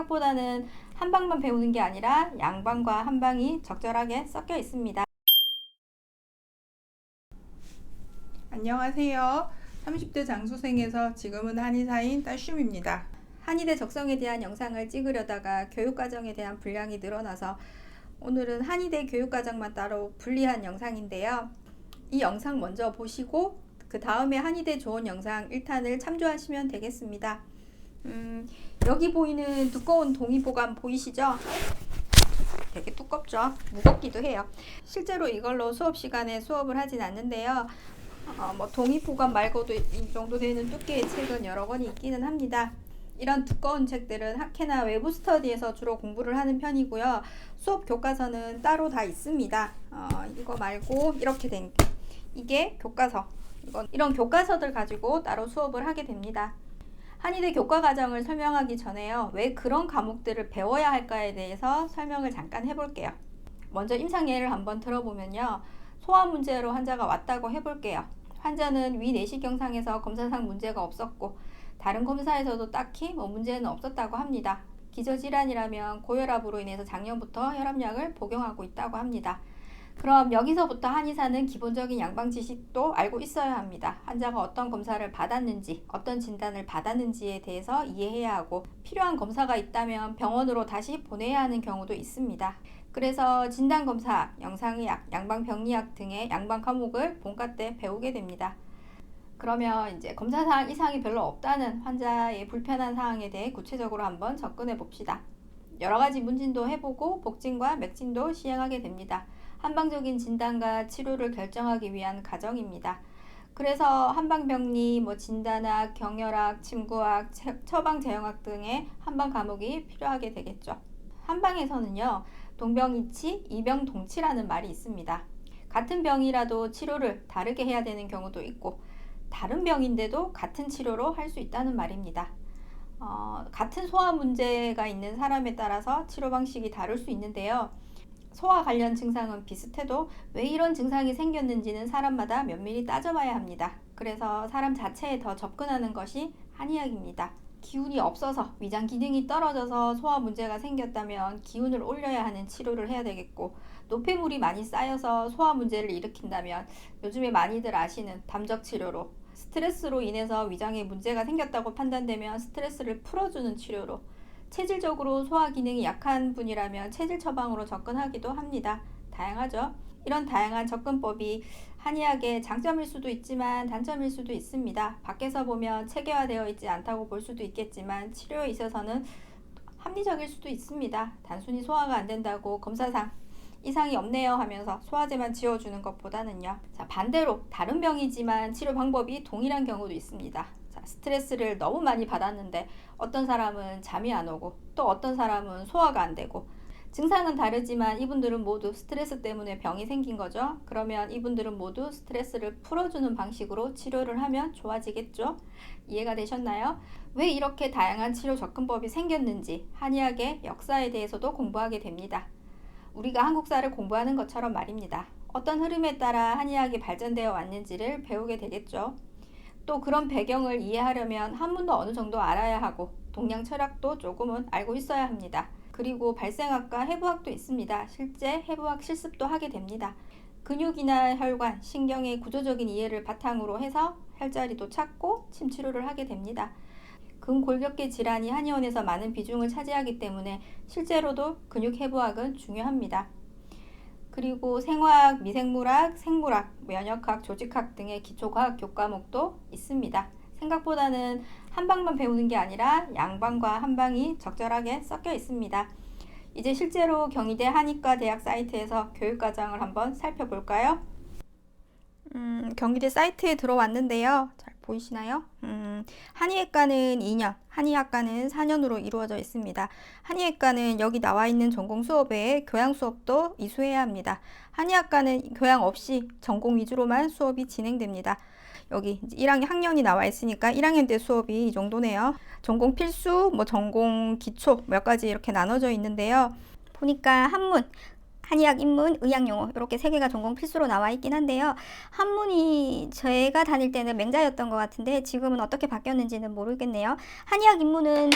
생각보다는 한 방만 배우는 게 아니라 양방과 한 방이 적절하게 섞여 있습니다. 안녕하세요. 30대 장수생에서 지금은 한의사인 딸슘입니다. 한의대 적성에 대한 영상을 찍으려다가 교육과정에 대한 분량이 늘어나서 오늘은 한의대 교육과정만 따로 분리한 영상인데요. 이 영상 먼저 보시고 그 다음에 한의대 좋은 영상 1탄을 참조하시면 되겠습니다. 여기 보이는 두꺼운 동의보감 보이시죠? 되게 두껍죠? 무겁기도 해요. 실제로 이걸로 수업 시간에 수업을 하진 않는데요. 동의보감 말고도 이 정도 되는 두께의 책은 여러 권이 있기는 합니다. 이런 두꺼운 책들은 학회나 외부 스터디에서 주로 공부를 하는 편이고요. 수업 교과서는 따로 다 있습니다. 이거 말고 이렇게 된 이게 교과서. 이런 교과서들 가지고 따로 수업을 하게 됩니다. 한의대 교과과정을 설명하기 전에요. 왜 그런 과목들을 배워야 할까에 대해서 설명을 잠깐 해볼게요. 먼저 임상예를 한번 들어보면요. 소화 문제로 환자가 왔다고 해볼게요. 환자는 위 내시경상에서 검사상 문제가 없었고 다른 검사에서도 딱히 문제는 없었다고 합니다. 기저질환이라면 고혈압으로 인해서 작년부터 혈압약을 복용하고 있다고 합니다. 그럼 여기서부터 한의사는 기본적인 양방 지식도 알고 있어야 합니다. 환자가 어떤 검사를 받았는지, 어떤 진단을 받았는지에 대해서 이해해야 하고 필요한 검사가 있다면 병원으로 다시 보내야 하는 경우도 있습니다. 그래서 진단검사, 영상의학, 양방병리학 등의 양방 과목을 본과 때 배우게 됩니다. 그러면 이제 검사사항 이상이 별로 없다는 환자의 불편한 사항에 대해 구체적으로 한번 접근해 봅시다. 여러 가지 문진도 해보고 복진과 맥진도 시행하게 됩니다. 한방적인 진단과 치료를 결정하기 위한 과정입니다. 그래서 한방병리, 진단학, 경혈학, 침구학, 처방제형학 등의 한방 과목이 필요하게 되겠죠. 한방에서는요, 동병이치, 이병동치라는 말이 있습니다. 같은 병이라도 치료를 다르게 해야 되는 경우도 있고 다른 병인데도 같은 치료로 할 수 있다는 말입니다. 같은 소화 문제가 있는 사람에 따라서 치료 방식이 다를 수 있는데요. 소화 관련 증상은 비슷해도 왜 이런 증상이 생겼는지는 사람마다 면밀히 따져봐야 합니다. 그래서 사람 자체에 더 접근하는 것이 한의학입니다. 기운이 없어서 위장 기능이 떨어져서 소화 문제가 생겼다면 기운을 올려야 하는 치료를 해야 되겠고, 노폐물이 많이 쌓여서 소화 문제를 일으킨다면 요즘에 많이들 아시는 담적 치료로, 스트레스로 인해서 위장에 문제가 생겼다고 판단되면 스트레스를 풀어주는 치료로, 체질적으로 소화 기능이 약한 분이라면 체질 처방으로 접근하기도 합니다. 다양하죠? 이런 다양한 접근법이 한의학의 장점일 수도 있지만 단점일 수도 있습니다. 밖에서 보면 체계화되어 있지 않다고 볼 수도 있겠지만 치료에 있어서는 합리적일 수도 있습니다. 단순히 소화가 안 된다고 검사상 이상이 없네요 하면서 소화제만 지어주는 것보다는요. 자, 반대로 다른 병이지만 치료 방법이 동일한 경우도 있습니다. 자, 스트레스를 너무 많이 받았는데 어떤 사람은 잠이 안 오고 또 어떤 사람은 소화가 안 되고 증상은 다르지만 이분들은 모두 스트레스 때문에 병이 생긴 거죠. 그러면 이분들은 모두 스트레스를 풀어주는 방식으로 치료를 하면 좋아지겠죠. 이해가 되셨나요? 왜 이렇게 다양한 치료 접근법이 생겼는지 한의학의 역사에 대해서도 공부하게 됩니다. 우리가 한국사를 공부하는 것처럼 말입니다. 어떤 흐름에 따라 한의학이 발전되어 왔는지를 배우게 되겠죠. 또 그런 배경을 이해하려면 한문도 어느 정도 알아야 하고 동양 철학도 조금은 알고 있어야 합니다. 그리고 발생학과 해부학도 있습니다. 실제 해부학 실습도 하게 됩니다. 근육이나 혈관, 신경의 구조적인 이해를 바탕으로 해서 혈자리도 찾고 침치료를 하게 됩니다. 근골격계 질환이 한의원에서 많은 비중을 차지하기 때문에 실제로도 근육 해부학은 중요합니다. 그리고 생화학, 미생물학, 생물학, 면역학, 조직학 등의 기초과학 교과목도 있습니다. 생각보다는 한방만 배우는 게 아니라 양방과 한방이 적절하게 섞여 있습니다. 이제 실제로 경희대 한의과 대학 사이트에서 교육과정을 한번 살펴볼까요? 경희대 사이트에 들어왔는데요. 잘 보이시나요? 한의학과는 2년, 한의학과는 4년으로 이루어져 있습니다. 한의학과는 여기 나와 있는 전공 수업 외에 교양 수업도 이수해야 합니다. 한의학과는 교양 없이 전공 위주로만 수업이 진행됩니다. 여기 1학년 학년이 나와 있으니까 1학년 때 수업이 이 정도네요. 전공 필수, 전공 기초 몇 가지 이렇게 나눠져 있는데요. 보니까 한문, 한의학, 인문, 의학용어 이렇게 세 개가 전공 필수로 나와 있긴 한데요. 한문이 제가 다닐 때는 맹자였던 것 같은데 지금은 어떻게 바뀌었는지는 모르겠네요. 한의학, 인문은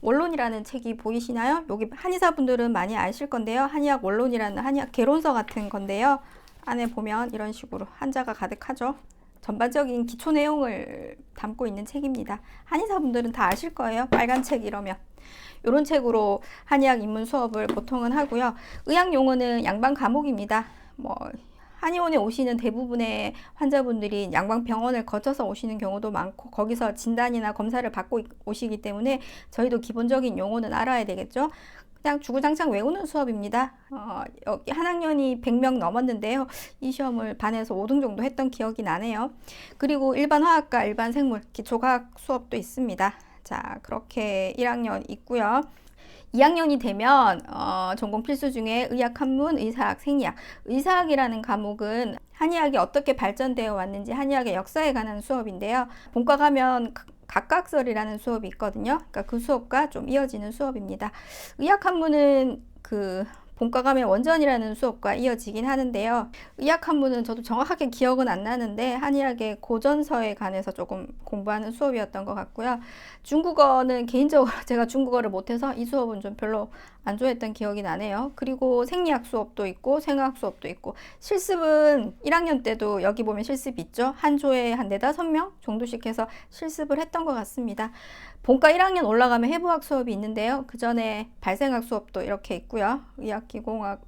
원론이라는 책이 보이시나요? 여기 한의사분들은 많이 아실 건데요. 한의학 원론이라는 한의학 개론서 같은 건데요. 안에 보면 이런 식으로 한자가 가득하죠. 전반적인 기초 내용을 담고 있는 책입니다. 한의사분들은 다 아실 거예요. 빨간 책 이러면. 이런 책으로 한의학 입문 수업을 보통은 하고요. 의학 용어는 양방 과목입니다. 한의원에 오시는 대부분의 환자분들이 양방병원을 거쳐서 오시는 경우도 많고 거기서 진단이나 검사를 받고 오시기 때문에 저희도 기본적인 용어는 알아야 되겠죠. 그냥 주구장창 외우는 수업입니다. 여기 한 학년이 100명 넘었는데요. 이 시험을 반에서 5등 정도 했던 기억이 나네요. 그리고 일반 화학과, 일반 생물, 기초과학 수업도 있습니다. 자, 그렇게 1학년 있고요. 2학년이 되면 전공 필수 중에 의학, 한문, 의사학, 생리학. 의사학이라는 과목은 한의학이 어떻게 발전되어 왔는지 한의학의 역사에 관한 수업인데요. 본과 가면 각각설이라는 수업이 있거든요. 그러니까 그 수업과 좀 이어지는 수업입니다. 의학 한문은 본과 가면 원전이라는 수업과 이어지긴 하는데요. 의학 한문은 저도 정확하게 기억은 안 나는데 한의학의 고전서에 관해서 조금 공부하는 수업이었던 것 같고요. 중국어는 개인적으로 제가 중국어를 못해서 이 수업은 좀 별로 안 좋아했던 기억이 나네요. 그리고 생리학 수업도 있고 생화학 수업도 있고 실습은 1학년 때도 여기 보면 실습이 있죠. 한 조에 한 4-5명 정도씩 해서 실습을 했던 것 같습니다. 본과 1학년 올라가면 해부학 수업이 있는데요. 그 전에 발생학 수업도 이렇게 있고요. 의학기공학.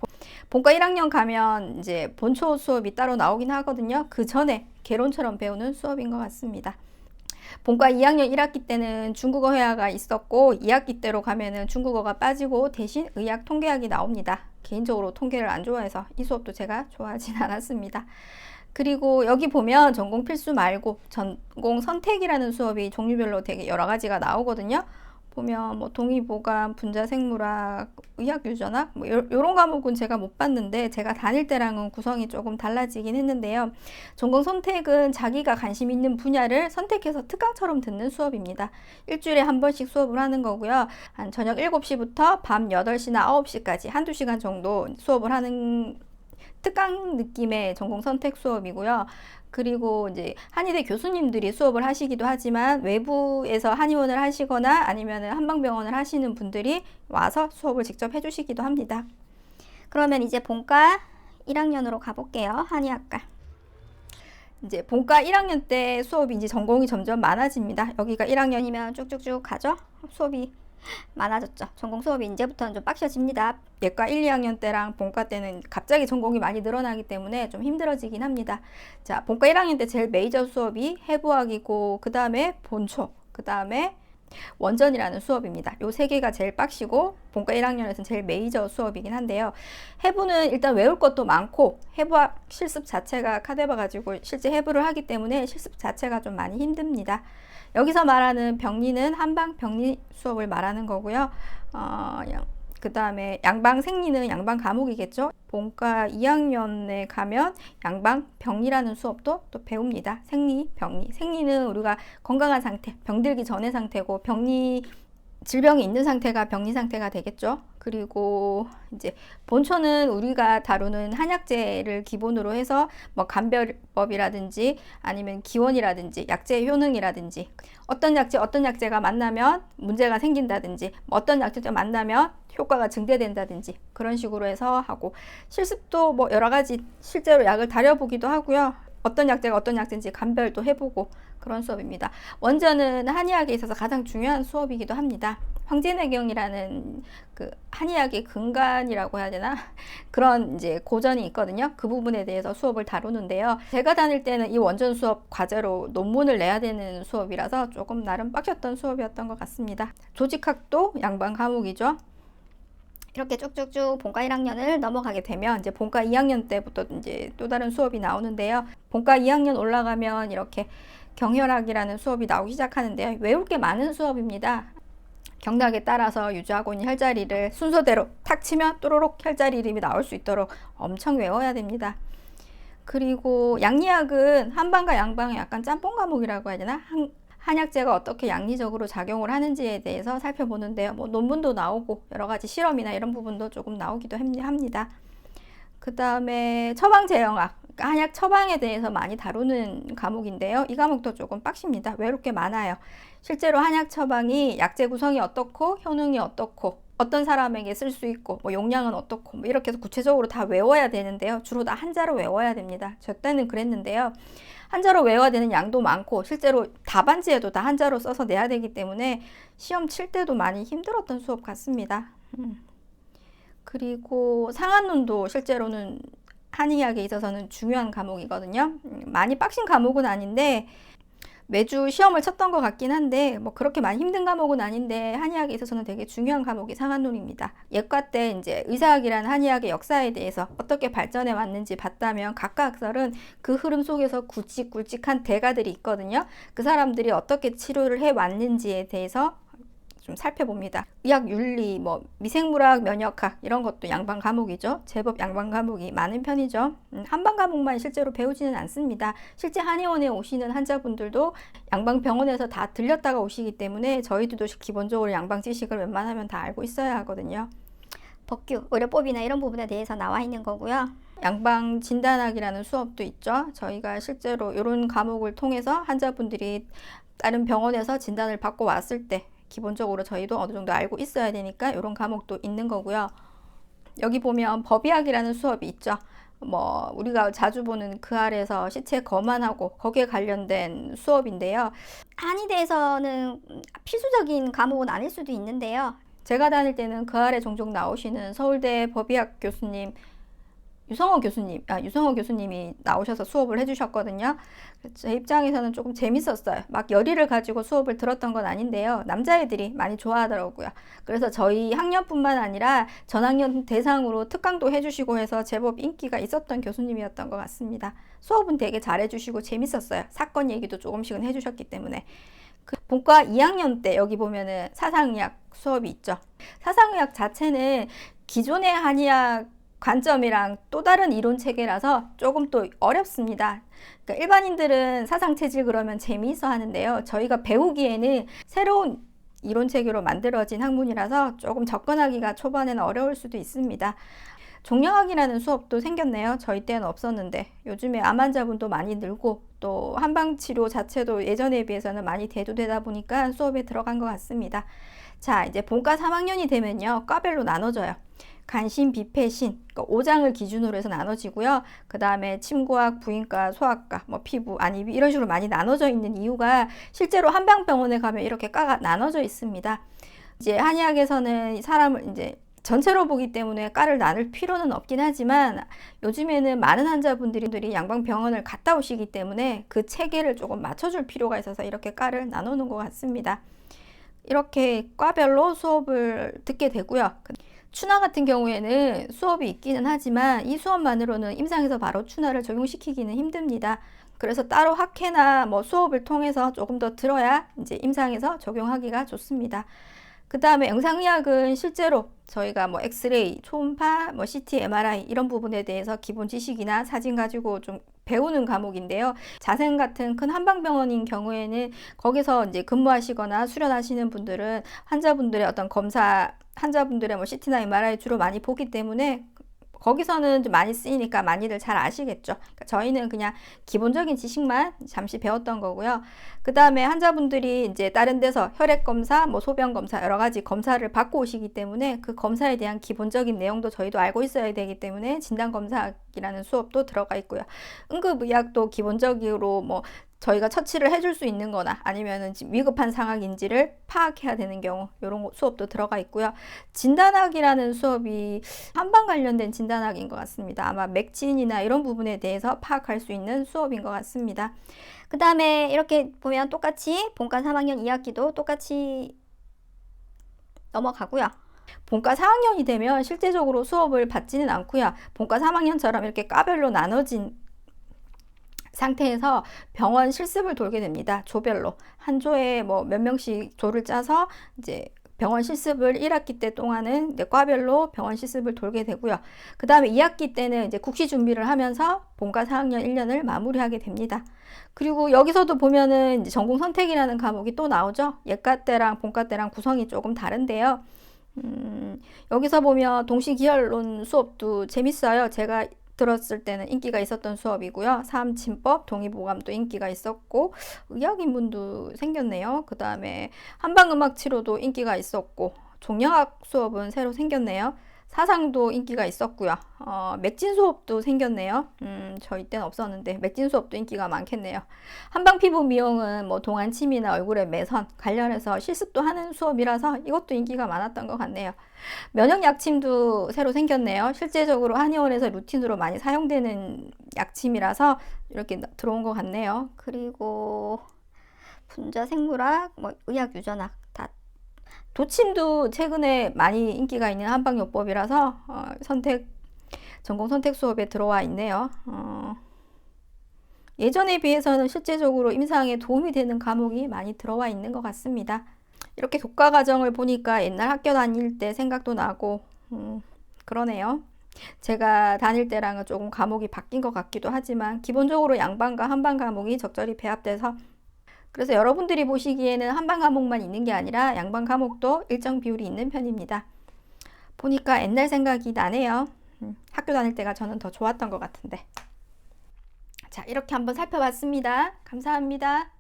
본과 1학년 가면 이제 본초 수업이 따로 나오긴 하거든요. 그 전에 개론처럼 배우는 수업인 것 같습니다. 본과 2학년 1학기 때는 중국어 회화가 있었고 2학기 때로 가면은 중국어가 빠지고 대신 의학 통계학이 나옵니다. 개인적으로 통계를 안 좋아해서 이 수업도 제가 좋아하진 않았습니다. 그리고 여기 보면 전공 필수 말고 전공 선택이라는 수업이 종류별로 되게 여러 가지가 나오거든요. 보면 동의보감, 분자생물학, 의학유전학 요런 과목은 제가 못 봤는데 제가 다닐 때랑은 구성이 조금 달라지긴 했는데요. 전공 선택은 자기가 관심 있는 분야를 선택해서 특강처럼 듣는 수업입니다. 일주일에 한 번씩 수업을 하는 거고요. 한 저녁 7시부터 밤 8시나 9시까지 한두 시간 정도 수업을 하는 특강 느낌의 전공 선택 수업이고요. 그리고 이제 한의대 교수님들이 수업을 하시기도 하지만 외부에서 한의원을 하시거나 아니면 한방병원을 하시는 분들이 와서 수업을 직접 해주시기도 합니다. 그러면 이제 본과 1학년으로 가볼게요. 한의학과. 이제 본과 1학년 때 수업이 이제 전공이 점점 많아집니다. 여기가 1학년이면 쭉쭉쭉 가죠. 수업이 많아졌죠. 전공 수업이 이제부터는 좀 빡셔집니다. 예과 1, 2학년 때랑 본과 때는 갑자기 전공이 많이 늘어나기 때문에 좀 힘들어지긴 합니다. 자, 본과 1학년 때 제일 메이저 수업이 해부학이고 그 다음에 본초, 그 다음에 원전이라는 수업입니다. 요 세 개가 제일 빡시고 본과 1학년에서는 제일 메이저 수업이긴 한데요. 해부는 일단 외울 것도 많고 해부학 실습 자체가 카데바 가지고 실제 해부를 하기 때문에 실습 자체가 좀 많이 힘듭니다. 여기서 말하는 병리는 한방 병리 수업을 말하는 거고요. 그 다음에 양방 생리는 양방 과목이겠죠. 본과 2학년에 가면 양방 병리라는 수업도 또 배웁니다. 생리, 병리. 생리는 우리가 건강한 상태, 병들기 전의 상태고 병리 질병이 있는 상태가 병리 상태가 되겠죠. 그리고 이제 본초는 우리가 다루는 한약재를 기본으로 해서 간별법이라든지 아니면 기원이라든지 약재의 효능이라든지 어떤 약재가 만나면 문제가 생긴다든지 어떤 약재가 만나면 효과가 증대된다든지 그런 식으로 해서 하고 실습도 여러 가지 실제로 약을 다려보기도 하고요. 어떤 약재가 어떤 약재인지 감별도 해보고 그런 수업입니다. 원전은 한의학에 있어서 가장 중요한 수업이기도 합니다. 황제내경이라는 그 한의학의 근간이라고 해야 되나? 그런 이제 고전이 있거든요. 그 부분에 대해서 수업을 다루는데요. 제가 다닐 때는 이 원전 수업 과제로 논문을 내야 되는 수업이라서 조금 나름 빡셨던 수업이었던 것 같습니다. 조직학도 양방 과목이죠. 이렇게 쭉쭉쭉 본과 1학년을 넘어가게 되면 이제 본과 2학년 때부터 이제 또 다른 수업이 나오는데요. 본과 2학년 올라가면 이렇게 경혈학이라는 수업이 나오기 시작하는데요. 외울 게 많은 수업입니다. 경락에 따라서 유주하고 있는 혈자리를 순서대로 탁 치면 또로록 혈자리 이름이 나올 수 있도록 엄청 외워야 됩니다. 그리고 양리학은 한방과 양방의 약간 짬뽕 과목이라고 해야 되나? 한약재가 어떻게 양리적으로 작용을 하는지에 대해서 살펴보는데요. 논문도 나오고 여러 가지 실험이나 이런 부분도 조금 나오기도 합니다. 그 다음에 처방제형학, 그러니까 한약 처방에 대해서 많이 다루는 과목인데요. 이 과목도 조금 빡십니다. 외롭게 많아요. 실제로 한약 처방이 약재 구성이 어떻고 효능이 어떻고 어떤 사람에게 쓸 수 있고 뭐 용량은 어떻고 뭐 이렇게 해서 구체적으로 다 외워야 되는데요. 주로 다 한자로 외워야 됩니다. 저 때는 그랬는데요. 한자로 외워야 되는 양도 많고 실제로 답안지에도 다 한자로 써서 내야 되기 때문에 시험 칠 때도 많이 힘들었던 수업 같습니다. 그리고 상한론도 실제로는 한의학에 있어서는 중요한 과목이거든요. 많이 빡신 과목은 아닌데 매주 시험을 쳤던 것 같긴 한데 뭐 그렇게 많이 힘든 과목은 아닌데 한의학에 있어서는 되게 중요한 과목이 상한론입니다. 예과 때 이제 의사학이라는 한의학의 역사에 대해서 어떻게 발전해 왔는지 봤다면 각각 학설은 그 흐름 속에서 굵직굵직한 대가들이 있거든요. 그 사람들이 어떻게 치료를 해 왔는지에 대해서 좀 살펴봅니다. 의학 윤리, 뭐 미생물학, 면역학 이런 것도 양반 과목이죠. 제법 양반 과목이 많은 편이죠. 한방 과목만 실제로 배우지는 않습니다. 실제 한의원에 오시는 환자분들도 양방 병원에서 다 들렸다가 오시기 때문에 저희들도 기본적으로 양방 지식을 웬만하면 다 알고 있어야 하거든요. 법규, 의료법이나 이런 부분에 대해서 나와 있는 거고요. 양방 진단학이라는 수업도 있죠. 저희가 실제로 이런 과목을 통해서 환자분들이 다른 병원에서 진단을 받고 왔을 때 기본적으로 저희도 어느 정도 알고 있어야 되니까 이런 과목도 있는 거고요. 여기 보면 법의학이라는 수업이 있죠. 뭐 우리가 자주 보는 그 아래에서 시체 거만하고 거기에 관련된 수업인데요. 한의대에서는 필수적인 과목은 아닐 수도 있는데요. 제가 다닐 때는 그 아래 종종 나오시는 서울대 법의학 교수님 유성호 교수님이 나오셔서 수업을 해주셨거든요. 제 입장에서는 조금 재밌었어요. 막 열의를 가지고 수업을 들었던 건 아닌데요. 남자애들이 많이 좋아하더라고요. 그래서 저희 학년뿐만 아니라 전학년 대상으로 특강도 해주시고 해서 제법 인기가 있었던 교수님이었던 것 같습니다. 수업은 되게 잘해주시고 재밌었어요. 사건 얘기도 조금씩은 해주셨기 때문에. 본과 2학년 때 여기 보면은 사상의학 수업이 있죠. 사상의학 자체는 기존의 한의학 관점이랑 또 다른 이론 체계라서 조금 또 어렵습니다. 그러니까 일반인들은 사상 체질 그러면 재미있어 하는데요. 저희가 배우기에는 새로운 이론 체계로 만들어진 학문이라서 조금 접근하기가 초반에는 어려울 수도 있습니다. 종양학이라는 수업도 생겼네요. 저희 때는 없었는데 요즘에 암 환자분도 많이 늘고 또 한방치료 자체도 예전에 비해서는 많이 대두되다 보니까 수업에 들어간 것 같습니다. 자, 이제 본과 3학년이 되면요. 과별로 나눠져요. 간신, 비폐신, 그러니까 5장을 기준으로 해서 나눠지고요. 그 다음에 침구학, 부인과, 소아과, 뭐 피부, 안이비 이런 식으로 많이 나눠져 있는 이유가 실제로 한방병원에 가면 이렇게 과가 나눠져 있습니다. 이제 한의학에서는 사람을 이제 전체로 보기 때문에 과를 나눌 필요는 없긴 하지만 요즘에는 많은 환자분들이 양방병원을 갔다 오시기 때문에 그 체계를 조금 맞춰줄 필요가 있어서 이렇게 과를 나누는 것 같습니다. 이렇게 과별로 수업을 듣게 되고요. 추나 같은 경우에는 수업이 있기는 하지만 이 수업만으로는 임상에서 바로 추나를 적용시키기는 힘듭니다. 그래서 따로 학회나 뭐 수업을 통해서 조금 더 들어야 이제 임상에서 적용하기가 좋습니다. 그 다음에 영상의학은 실제로 저희가 뭐 엑스레이, 초음파, 뭐 CT, MRI 이런 부분에 대해서 기본 지식이나 사진 가지고 좀 배우는 과목인데요. 자생 같은 큰 한방병원인 경우에는 거기서 이제 근무하시거나 수련하시는 분들은 환자분들의 어떤 검사, 환자분들의 뭐 CT나 MRI 주로 많이 보기 때문에 거기서는 좀 많이 쓰이니까 많이들 잘 아시겠죠. 그러니까 저희는 그냥 기본적인 지식만 잠시 배웠던 거고요. 그 다음에 환자분들이 이제 다른 데서 혈액 검사, 뭐 소변 검사 여러 가지 검사를 받고 오시기 때문에 그 검사에 대한 기본적인 내용도 저희도 알고 있어야 되기 때문에 진단 검사학이라는 수업도 들어가 있고요. 응급의학도 기본적으로 뭐 저희가 처치를 해줄 수 있는 거나 아니면은 위급한 상황인지를 파악해야 되는 경우 이런 수업도 들어가 있고요. 진단학이라는 수업이 한방 관련된 진단학인 것 같습니다. 아마 맥진이나 이런 부분에 대해서 파악할 수 있는 수업인 것 같습니다. 그 다음에 이렇게 보면 똑같이 본과 3학년 2학기도 똑같이 넘어가고요. 본과 4학년이 되면 실제적으로 수업을 받지는 않고요. 본과 3학년처럼 이렇게 과별로 나눠진 상태에서 병원 실습을 돌게 됩니다. 조별로 한 조에 뭐 몇 명씩 조를 짜서 이제 병원 실습을 1학기 때 동안은 이제 과별로 병원 실습을 돌게 되고요. 그 다음에 2학기 때는 이제 국시 준비를 하면서 본과 4학년 1년을 마무리하게 됩니다. 그리고 여기서도 보면은 이제 전공 선택이라는 과목이 또 나오죠. 예과 때랑 본과 때랑 구성이 조금 다른데요. 여기서 보면 동시기혈론 수업도 재밌어요. 제가 들었을 때는 인기가 있었던 수업이고요. 사암침법, 동의보감도 인기가 있었고 의학인문도 생겼네요. 그 다음에 한방음악치료도 인기가 있었고 종양학 수업은 새로 생겼네요. 사상도 인기가 있었고요. 맥진 수업도 생겼네요. 저희 때는 없었는데 맥진 수업도 인기가 많겠네요. 한방 피부 미용은 뭐 동안침이나 얼굴의 매선 관련해서 실습도 하는 수업이라서 이것도 인기가 많았던 것 같네요. 면역 약침도 새로 생겼네요. 실제적으로 한의원에서 루틴으로 많이 사용되는 약침이라서 이렇게 들어온 것 같네요. 그리고 분자 생물학, 뭐 의학 유전학 다. 도침도 최근에 많이 인기가 있는 한방요법이라서 전공 선택 수업에 들어와 있네요. 예전에 비해서는 실제적으로 임상에 도움이 되는 과목이 많이 들어와 있는 것 같습니다. 이렇게 교과 과정을 보니까 옛날 학교 다닐 때 생각도 나고 그러네요. 제가 다닐 때랑은 조금 과목이 바뀐 것 같기도 하지만 기본적으로 양방과 한방 과목이 적절히 배합돼서 그래서 여러분들이 보시기에는 한방 과목만 있는 게 아니라 양방 과목도 일정 비율이 있는 편입니다. 보니까 옛날 생각이 나네요. 학교 다닐 때가 저는 더 좋았던 것 같은데. 자, 이렇게 한번 살펴봤습니다. 감사합니다.